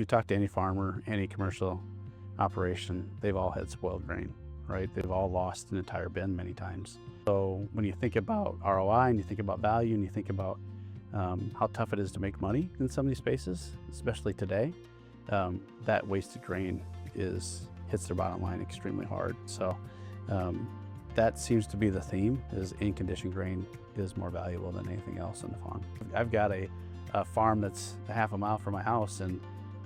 if you talk to any farmer, any commercial operation, they've all had spoiled grain, right? They've all lost an entire bin many times. So when you think about ROI and you think about value and you think about how tough it is to make money in some of these spaces, especially today, that wasted grain hits their bottom line extremely hard. So that seems to be the theme, is in-condition grain is more valuable than anything else on the farm. I've got a farm that's a half a mile from my house, and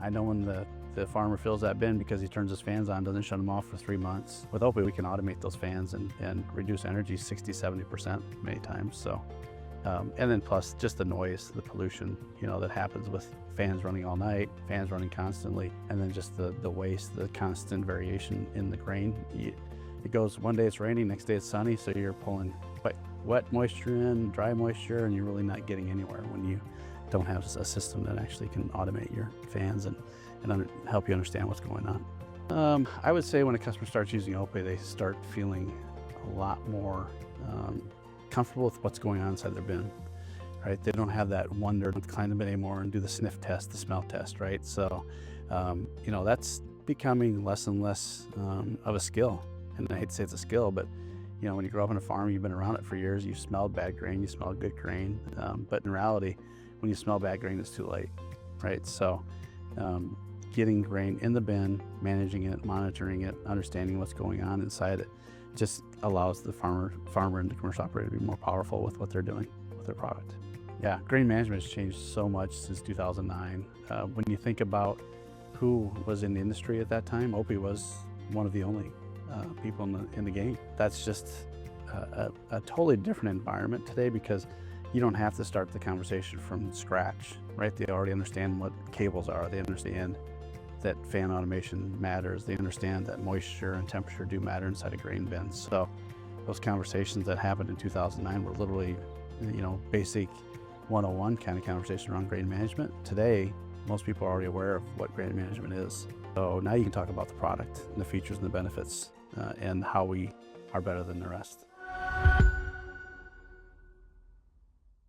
I know when the farmer fills that bin because he turns his fans on, doesn't shut them off for 3 months. With OPI, we can automate those fans and reduce energy 60–70% many times. So, and then plus just the noise, the pollution, that happens with fans running all night, fans running constantly, and then just the waste, the constant variation in the grain. It goes, one day it's raining, next day it's sunny, so you're pulling wet moisture in, dry moisture, and you're really not getting anywhere when you don't have a system that actually can automate your fans and help you understand what's going on. I would say when a customer starts using OPI, they start feeling a lot more comfortable with what's going on inside their bin, right? They don't have that wonder to climb the bin anymore and do the sniff test, the smell test, right? So, that's becoming less and less of a skill. And I hate to say it's a skill, but when you grow up on a farm, you've been around it for years, you've smelled bad grain, you smelled good grain. But in reality, when you smell bad grain, it's too late, right? So getting grain in the bin, managing it, monitoring it, understanding what's going on inside it, just allows the farmer and the commercial operator to be more powerful with what they're doing with their product. Yeah, grain management has changed so much since 2009. When you think about who was in the industry at that time, OPI was one of the only people in the game. That's just a totally different environment today, because you don't have to start the conversation from scratch, right? They already understand what cables are. They understand that fan automation matters. They understand that moisture and temperature do matter inside a grain bin. So those conversations that happened in 2009 were literally, basic 101 kind of conversation around grain management. Today, most people are already aware of what grain management is. So now you can talk about the product and the features and the benefits and how we are better than the rest.